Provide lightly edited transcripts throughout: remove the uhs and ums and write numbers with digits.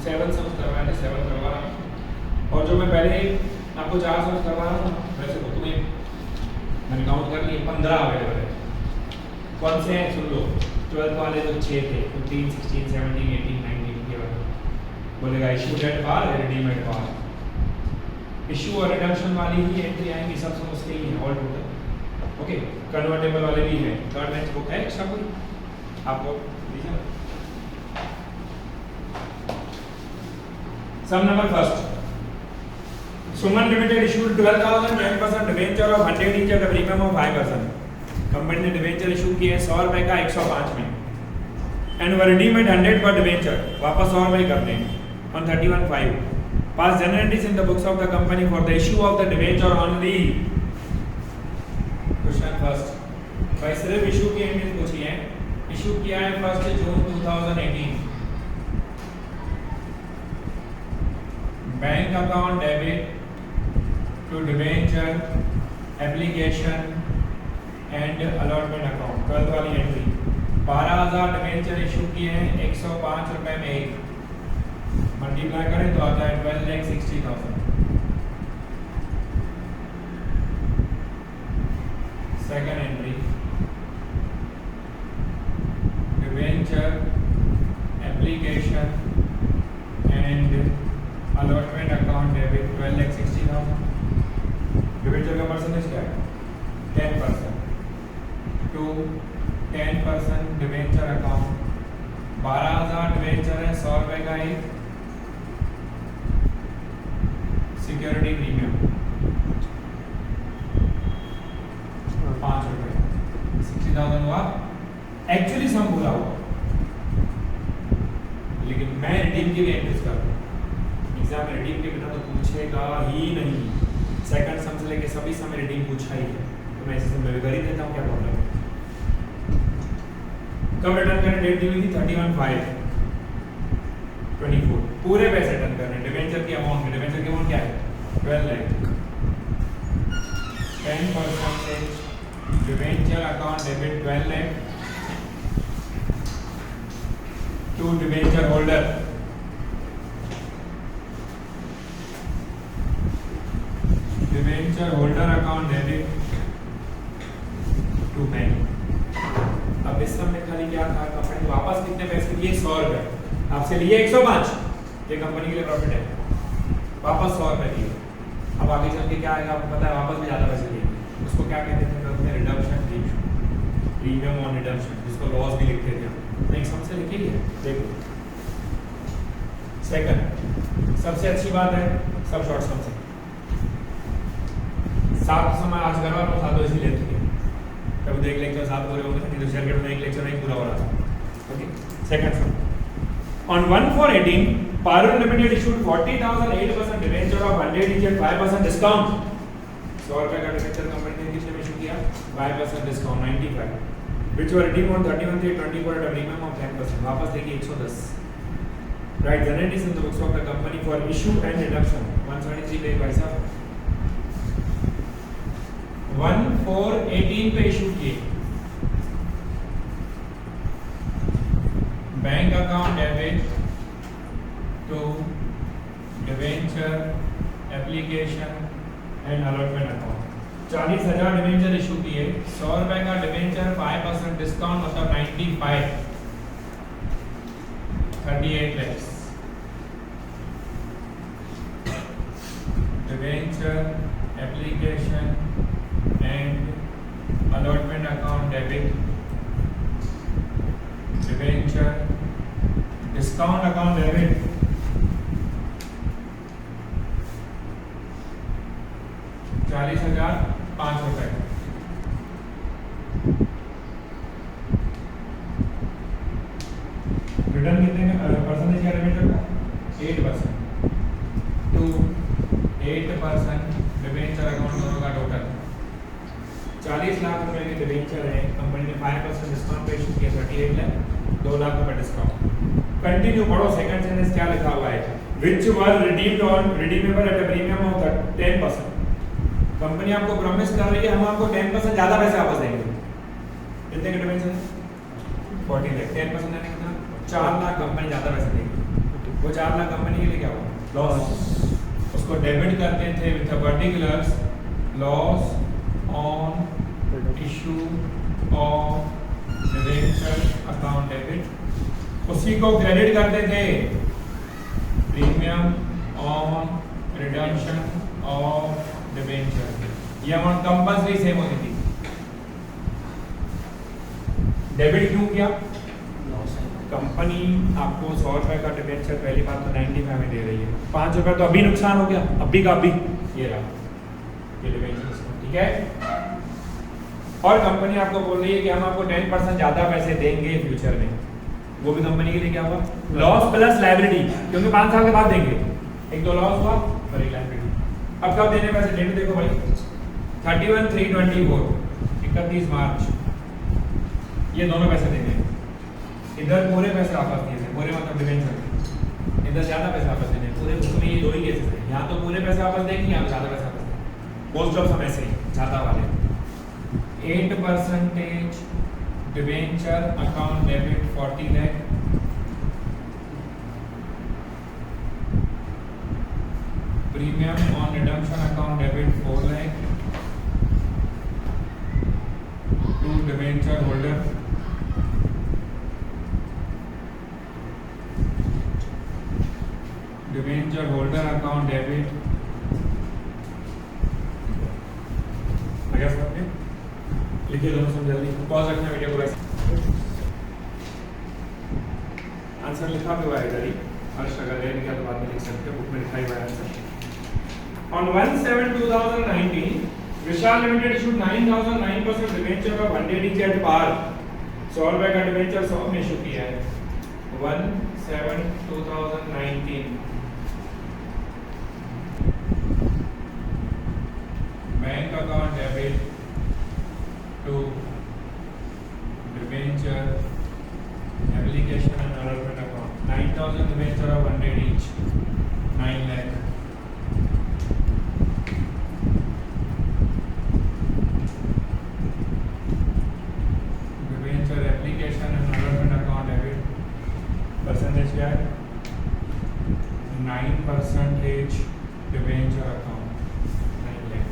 7 sums करवाए थे, 7 करवा रहा हूँ। और जो मैं पहले आपको 4 सम्स करवा रहा था, वैसे तो तुम्हें मैंने काउंट कर लिए 15 अवेलेबल है। कौन से हैं सुन लो, 12th वाले जो 6 थे, 15, 16, 17, 18, 19 के बाद बोलेगा issue date par, redeem at par. Issue और रिडम्पशन वाली ही एंट्री आएंगी, सब सम उसके ही हैं ऑल टोटल। ओके, कन्वर्टेबल वाले भी हैं। थर्ड बेंच बुक है एक्स्ट्रा कोई आपको दीजिए। Sum number first, Suman limited issued 12,000 10% debenture of 100 each at a premium of 5%। Company ने डिवेंचर इशू किए 100 रुपए का 105 में एंड वर रिडीम एट 100 पर डिवेंचर, वापस 100 रुपए करते हैं on 31/5। Pass general entries in the books of the company for the issue of the debenture only. Question first, भाई सिर्फ इशू की एंट्रीज पूछी है। इशू किया है 1 June 2018। Bank account debit to debenture application and allotment account, 12th वाली entry. 12,000 debenture issue किए हैं 105 रुपए में एक, मल्टीप्लाई करें तो आता है 12,60,000। Second entry, debenture application and allotment account debit 12,60,000। Debenture का परसेंटेज क्या है? 10%। टू 10% डिवेंचर अकाउंट, 12,000 डिवेंचर है, 100 रुपए का एक सिक्योरिटी प्रीमियम 5 रुपए, 60,000 हुआ। एक्चुअली सम पूरा हुआ, लेकिन मैं रिडीम की भी एंट्रीज कर दूँ। एग्जाम में रिडीम के बिना तो पूछेगा ही नहीं। सेकंड सम से लेके सभी समय रिडीम पूछा ही है, तो मैं इसे मैं कर ही देता हूँ, क्या प्रॉब्लम है। कब रिटर्न करने डेट दी हुई थी? 31/5 24। पूरे पैसे रिटर्न करने, डिवेंचर की अमाउंट में। डिवेंचर की अमाउंट क्या है? 12 lakh. 10% debenture account debit 12 lakh to debenture holder. Debenture holder account debit to bank. अब इस समय खाली क्या था, कंपनी वापस कितने पैसे लिए? 100 रुपए। आपसे लिए 105, ये कंपनी के लिए प्रॉफिट है, वापस 100 रुपए लिए। अब आगे चल के क्या आएगा आपको पता है, वापस भी ज्यादा पैसे लिए। उसको क्या कहते थे? रिडम्पशन प्रीमियम ऑन रिडम्पशन, जिसको लॉस भी लिखते थे हम। तो एक सबसे लिखी है, देखो। सेकंड, सबसे अच्छी बात है सब शॉर्ट सम से 7 समय आज करवा लो, 7 इसी लेते हैं। कभी तो एक लेक्चर 7 पूरे होंगे, नहीं तो शेयर करते एक लेक्चर नहीं पूरा हो रहा था। Okay, second some. On 1/4/18, Parul Limited issued 40,000 8% debenture of 100 each at 5% discount. 100 रुपए का डिवेंचर कंपनी ने कितने में इशू किया? 5% discount 95, which were redeemed on 31/3/24 at a premium of 10%। वापस लेके 110। Right, the net is in the books of the company for issue and redemption 173 पे भाई साहब 1/4/18 पे इशू किए। Bank account debit to debenture application and allotment account. 40,000 debenture issue किए, 100 रुपए का डिवेंचर 5% डिस्काउंट मतलब 95, 38 lakhs। Debenture application and allotment account debit debenture discount account debit 40,005 रुपए। रिटर्न कितने का परसेंटेज क्या डिवेंचर का? 8% टू 8% डिवेंचर अकाउंट दोनों का टोटल 40 लाख रुपए के डिवेंचर है। कंपनी ने 5% डिस्काउंट पे इशू किया, 38 लाख, 2 लाख रुपए डिस्काउंट। कंटिन्यू पढ़ो, सेकंड सेंटेंस क्या लिखा हुआ है? which were redeemed on redeemable at a premium of 10%। Company आपको प्रॉमिस कर रही है हम आपको 10% ज्यादा पैसे वापस देंगे। कितने के डिवेंचर? 40 लाख, 10% देने का 4 लाख कंपनी ज्यादा पैसे देगी। वो 4 लाख कंपनी के लिए क्या हुआ? लॉस। उसको डेबिट करते थे with particulars loss on issue of debenture account debit. उसी को क्रेडिट करते थे premium on redemption of debenture. ये अमाउंट कंपल्सरी सेम होती थी। डेबिट क्यों किया? कंपनी आपको 100 रुपए का डिबेंचर पहली बात तो 95 में दे रही है, 5 रुपए तो अभी नुकसान हो गया, अभी का अभी ये रहा ये डिबेंचर, ठीक है। और कंपनी आपको बोल रही है कि हम आपको 10% ज्यादा पैसे देंगे फ्यूचर में, वो भी कंपनी के लिए क्या हुआ? लॉस प्लस लायबिलिटी, क्योंकि 5 साल के बाद देंगे। एक तो लॉस हुआ और एक लायबिलिटी। अब कब देने पैसे? डेट देखो भाई 31/3/24 31 मार्च, ये दोनों पैसे देंगे। इधर पूरे पैसे वापस दिए थे, पूरे मतलब डिबेंचर, इधर ज्यादा पैसे वापस देने पूरे बुक में। ये दो ही केसेस हैं, यहाँ तो पूरे पैसे वापस देंगे, यहाँ ज्यादा पैसे वापस देंगे। पोस्ट ऑफ समय से ज्यादा वाले 8% debenture account debit 40 lakh, premium on redemption account debit 4 lakh to debenture holder, debenture holder account debit लिखिए दोनों सब जल्दी, पॉज रखना वीडियो को वैसे। आंसर लिखा भी हुआ है इधर ही, हर्ष अगर रह गया तो बाद में लिख सकते हो, बुक में लिखा ही हुआ है answer. On 1/7/2019 Vishal limited issued 9,009% debenture of 100 each at par। 100 रुपए का डिबेंचर 100 में इशू किया है। 1/7/2019 bank account debit to debenture application and allotment account 9,000 debenture of 100 each 9 lakh. Debenture application and allotment account debit percentage क्या है? 9% debenture account 9 lakh.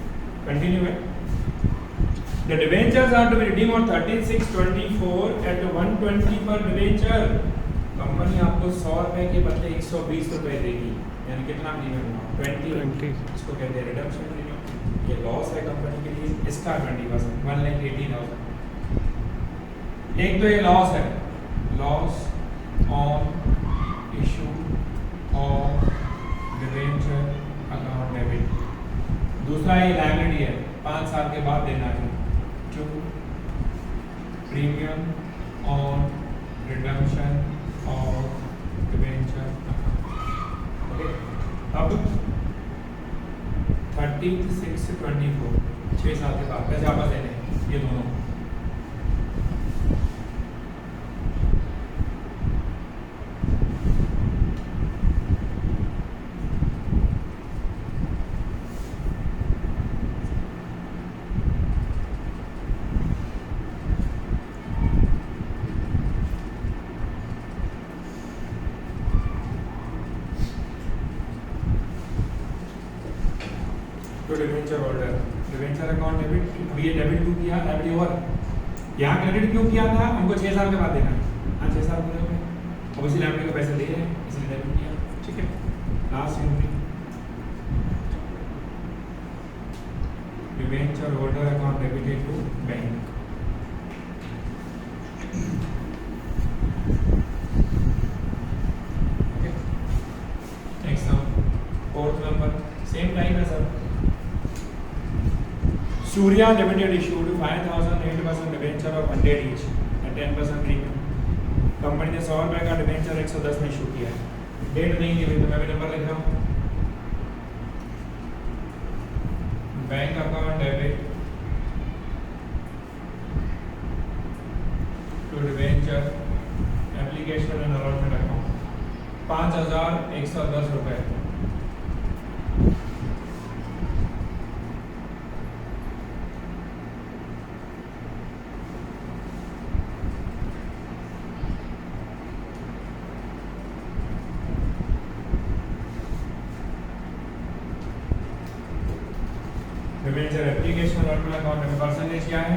Continue है। The debentures are to be redeemed on 36/24 at 120 per debenture। Company आपको 100 रुपए के बदले 120 रुपए देगी, यानी कितना प्रीमियम हुआ? 20। इसको कहते हैं रिडम्पशन प्रीमियम। ये लॉस है कंपनी के लिए, इसका 20% 1,80,000। एक तो ये लॉस है, loss on issue of debenture account debit. दूसरा ये लायबिलिटी है, 5 साल के बाद देना है, जो premium on redemption of debenture. Okay, अब 36/24 6 साल के बाद पैसे वापस देने हैं ये दोनों। Debenture holder debenture account debit, अभी ये डेबिट क्यों किया? Liability over. यहाँ क्रेडिट क्यों किया था? हमको 6 साल के बाद देना है। हाँ 6 साल पूरे हो गए, अब उसी लायबिलिटी को पैसे दे रहे हैं, इसलिए डेबिट किया, ठीक है। Last entry debenture holder account debited to bank. Next fourth number same time है sir. Surya limited issued 5,008% debenture of 100 each at 10% premium. Company ने 100 रुपए का डिबेंचर 110 में इशू किया है। डेट नहीं दी हुई तो मैं भी नंबर लिख रहा हूँ। Bank account debit to debenture application and allotment account 5,110 रुपए। डिवेंचर एप्लीकेशन और अकाउंट में परसेंटेज क्या है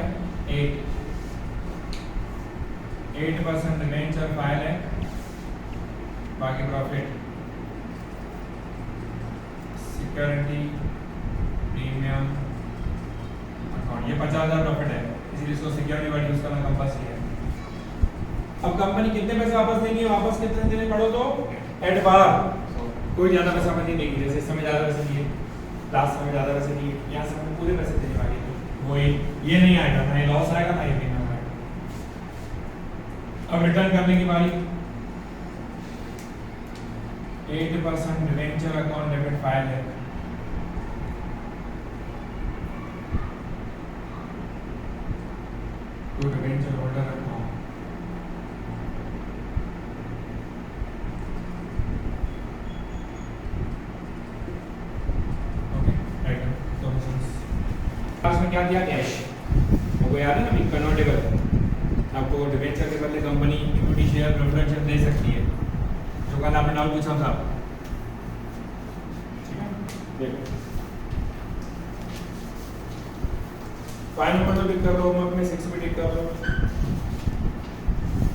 8% डिवेंचर फाइल है, बाकी प्रॉफिट सिक्योरिटी प्रीमियम अकाउंट, ये 50,000 प्रॉफिट है, इसलिए इसको सिक्योरिटी वर्ड यूज करना कंपल्सरी है। अब कंपनी कितने पैसे वापस देनी है, वापस कितने देने पड़ो तो एट बार, कोई ज़्यादा पैसा मत नहीं देगी, जैसे इस समय ज़्यादा पैसे दिए, लास्ट समय ज़्यादा पैसे दिए, यहाँ से हमें पूरे पैसे देने वाली है, वो ये नहीं आएगा, ना ये लॉस आएगा ना ये भी ना आएगा। अब रिटर्न करने की बारी, 8% डिवेंचर अकाउंट डेबिट फाइल है, टू डिवेंचर होल्डर अकाउंट, में क्या दिया कैश, आपको याद है ना, कन्वर्टेबल, आपको डिवेंचर के बदले company equity share preference share दे सकती है, जो कल आपने डाउट पूछा था, ठीक है। देखो फाइल नंबर तो टिक कर लो, होमवर्क में 6 भी टिक कर लो,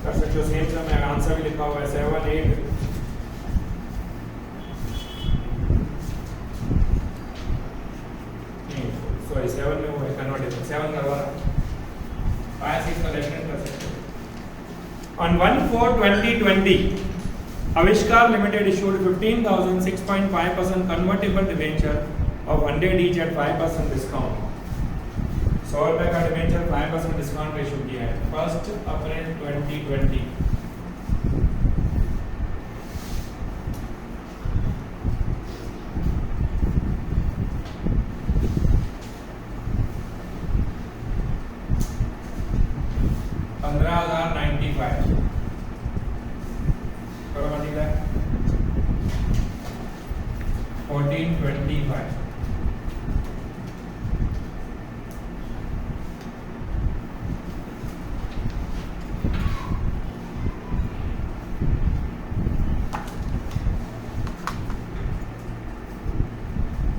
कर सकते हो, सेम समय आंसर भी लिखा हुआ है 7 8 सॉरी 7 में वो है कन्वर्टेबल, 7 करवा रहा 5 6 का लेफ्ट कर सकते हो। ऑन 1/4/2020 आविष्कार limited issued 15,006.5% convertible debenture of 100 each eight 5% discount. 100 रुपए का डिवेंचर 5% डिस्काउंट पे इशू किया है 1 अप्रैल 2020।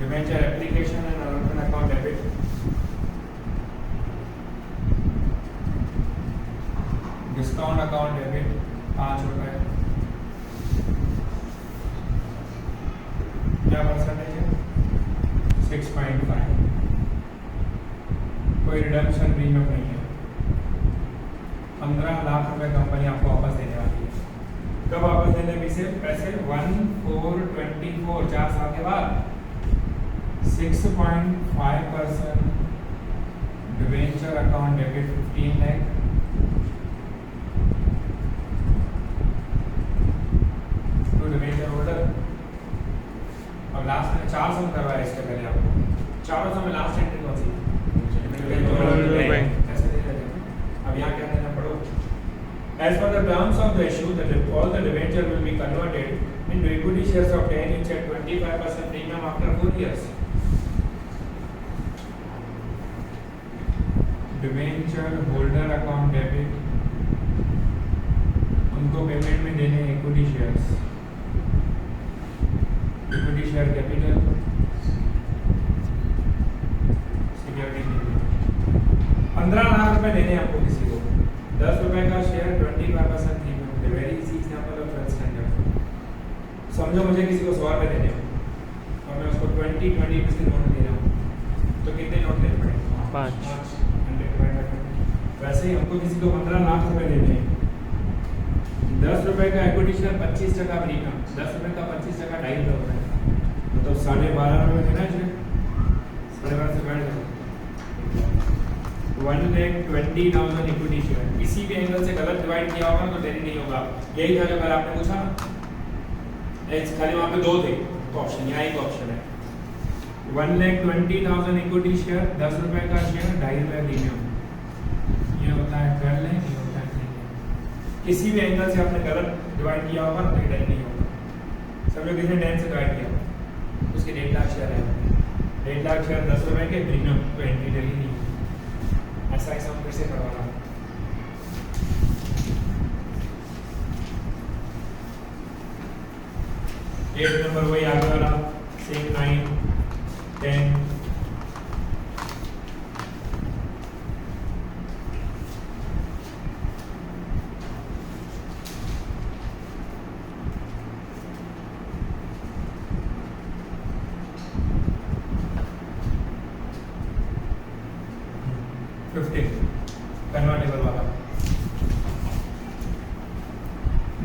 Debenture application and allocation account debit, discount account debit 5 रुपए, क्या परसेंटेज है 6.5, कोई रिडम्पशन प्रीमियम नहीं है, 15 लाख रुपए कंपनी आपको वापस देने वाली है। कब वापस देने पैसे 1/4/24 4 साल के बाद 6.5% debenture account debit 15 lakh, to debenture holder. और लास्ट में 4 सम करवाया इसके पहले आपको, चारों सम में लास्ट एंट्री कौन सी ऐसे दे देते हैं। अब यहाँ क्या देना पड़ो, as per the terms of the issue that all the debenture will be converted into equity shares of 10 each at 25% premium after 4 years. Debenture holder account debit, उनको पेमेंट में देने equity shares, equity share capital security 15 lakh रुपए देने आपको किसी को, 10 रुपए का share 25% premium, very easy example of twelfth standard. समझो मुझे किसी को 100 रुपए देने हो और मैं उसको 20 के नोट दे रहा हूँ, तो कितने नोट देने पड़ेंगे 5। वैसे ही हमको किसी को 15 लाख रुपए देने हैं, 10 रुपए का इक्विटी शेयर 25% प्रीमियम, 10 रुपए का 25% 2.5 रुपए, मतलब 12.5 रुपए देना चाहिए, 12.5 से बढ़ 1,20,000 इक्विटी शेयर। किसी भी एंगल से गलत डिवाइड किया होगा तो देरी नहीं होगा, यही था जो कल आपने पूछा ना, खाली वहाँ पे 2 थे ऑप्शन, यहाँ एक ऑप्शन है 1,20,000 इक्विटी शेयर, 10 रुपए का शेयर 2.5 रुपए प्रीमियम, ये होता है कर लें, ये होता है नहीं। किसी भी एंगल से आपने गलत डिवाइड किया होगा तो डेट नहीं होगा। सब लोग किसी ने 10 से डिवाइड किया, उसके 1.5 लाख शेयर है, 1.5 लाख शेयर 10 रुपए के प्रीमियम, तो एंट्री डेली नहीं है। ऐसा ऐसा हम फिर से करवाना, एक नंबर वही आगे वाला, 6 9 10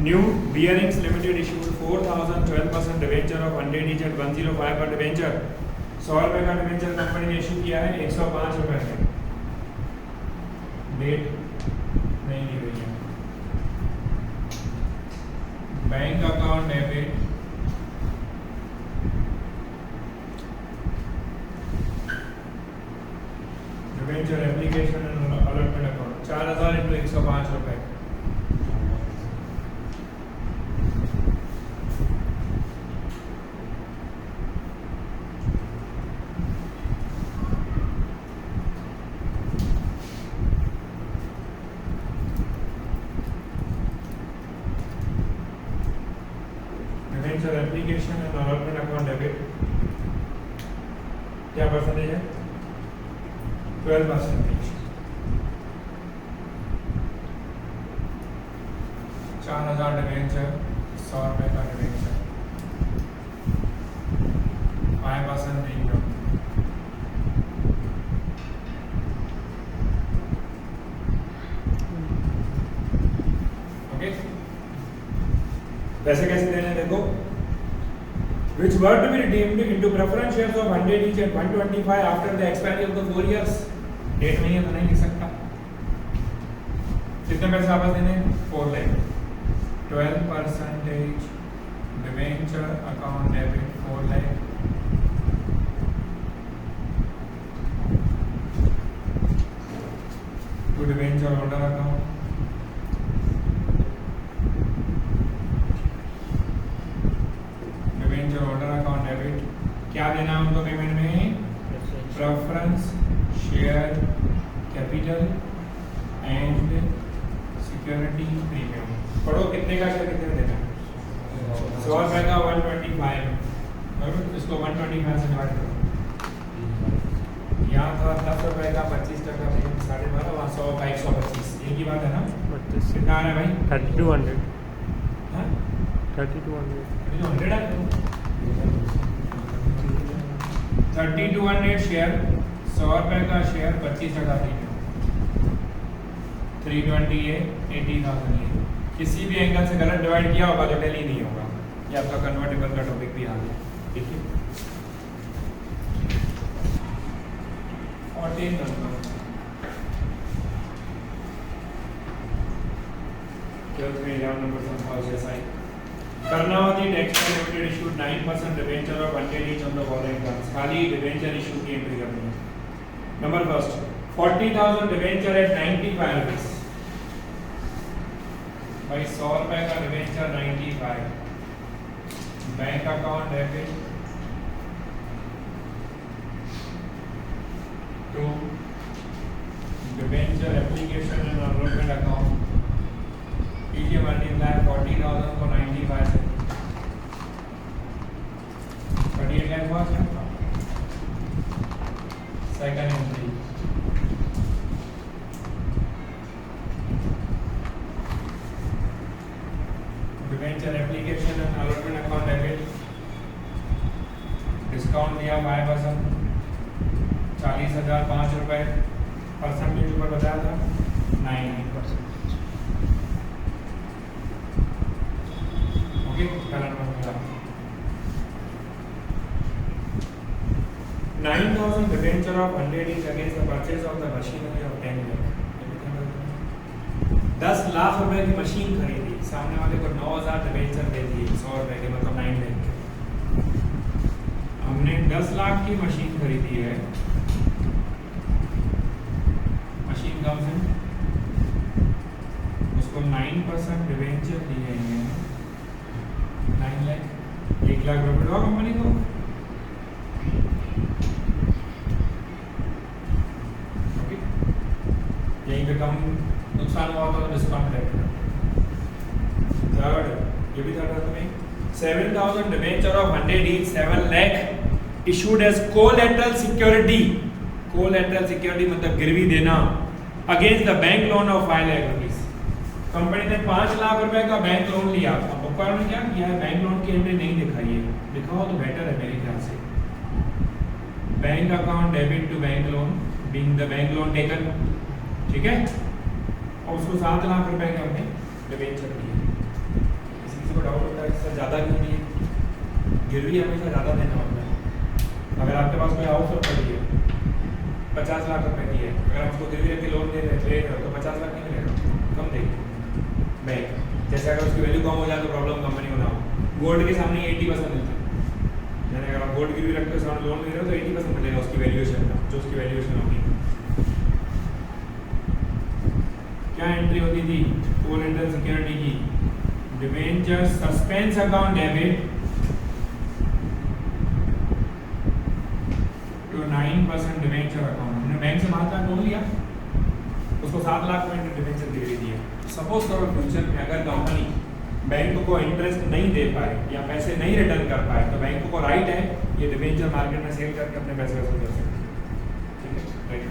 New Bearings Limited issued 4,000 12% debenture of 100 each at 105 का डिवेंचर, 100 रुपए का डिवेंचर कंपनी ने इशू किया है 105 रुपए में। डेट नहीं दी गई है। Bank account debit debenture application and allotment account 4000 × 105 रुपए। Application and allotment account debit क्या परसेंटेज है? 12%। 4000 डिवेंचर, 100 रुपए का डिवेंचर, 5% प्रीमियम। ओके, पैसे कैसे देने हैं देखो। Which were to be redeemed into preference shares of 100 each at 125 after the expiry of the 4 years. Date नहीं है तो नहीं लिख सकता। कितने पैसे वापस देने? 4 lakh. 12% debenture account debit 4 lakh. To debenture holder account order account debit. क्या देना है उनको पेमेंट में? Preference share capital and security premium. पढ़ो कितने का शेयर कितने देना है? 100 रुपए का 125, बराबर। इसको 125 से डिवाइड करो। यहाँ था 10 रुपए का 25% प्रीमियम 12.5, वहाँ 100 का 125। एक ही बात है ना? कितना आ रहा है भाई? 3200। हाँ 3200 है 3200 शेयर, 100 रुपए का शेयर 25% प्रीमियम, 320 है 80,000 है। किसी भी एंगल से गलत डिवाइड किया होगा तो टैली नहीं होगा। ये आपका कन्वर्टेबल का टॉपिक भी आ गया। ठीक है, 14 number Karnavati Textile Limited issued 9% debenture of 100 each on the following terms. खाली debenture issue की एंट्री करनी है। Number first 40,000 debenture at 95 rupees। भाई 100 रुपए का debenture 95। Bank account debit to debenture application and enrollment account। कीजिए मल्टीप्लाई 40,000 को 95 से 38 लाख हुआ क्या? Second entry debenture application and allotment account debit. Discount दिया 5%, 40,000 5 रुपए। परसेंटेज ऊपर बताया था 9%। $9,000 debenture of 100 each against the purchase of the machinery of 10 lakh। 10 lakh रुपए की मशीन खरीदी, सामने वाले को 9,000 डिवेंचर दे दिए 100 रुपए के, मतलब 9 लाख। हमने 10 लाख की मशीन खरीदी है। मशीन कम से उसको 9% डिवेंचर दिए हैं 9 लाख। 1 लाख रुपए दो कंपनी को। यहीं पे कम नुकसान हुआ तो डिस्काउंट रहेगा। थर्ड, ये भी था तुम्हें 7,000 debenture of 100 each 7 lakh issued as collateral security। collateral security मतलब गिरवी देना against the bank loan of 5 lakh rupees. Company ने 5 लाख रुपए का बैंक लोन लिया। अब बुकवार में क्या किया है? बैंक लोन की एंट्री नहीं दिखाई है, दिखाओ तो बेटर है मेरे ख्याल से। Bank account debit to bank loan being the bank loan taken. ठीक है, और उसको 7 लाख रुपए के हमने डिवेंचर दिए। सर ज़्यादा क्यों नहीं है? गिरवी हमेशा ज़्यादा देना होता है। अगर आपके पास कोई हाउस और पड़ी है 50 लाख रुपए की है, अगर आप उसको गिरवी रख के लोन दे रहे हो तो 50 लाख नहीं मिलेगा, कम देगी बैंक। जैसे अगर उसकी वैल्यू कम हो जाए तो प्रॉब्लम कंपनी को ना हो। गोल्ड के सामने 80% मिलता है, यानी अगर आप गोल्ड गिरवी रख के सामने लोन ले रहे हो तो 80% मिलेगा उसकी वैल्यूएशन का, जो उसकी वैल्यूएशन होगी। क्या एंट्री होती थी कोलेटरल सिक्योरिटी की? Debenture suspense account debit to 9% debenture account. हमने बैंक से 5 लाख लोन लिया, उसको 7 लाख में डिबेंचर दे दिया। सपोज करो फ्यूचर में अगर कंपनी बैंक को इंटरेस्ट नहीं दे पाए या पैसे नहीं रिटर्न कर पाए तो बैंक को राइट है ये डिबेंचर मार्केट में सेल करके अपने पैसे वसूल कर सकते हैं। ठीक है, राइट।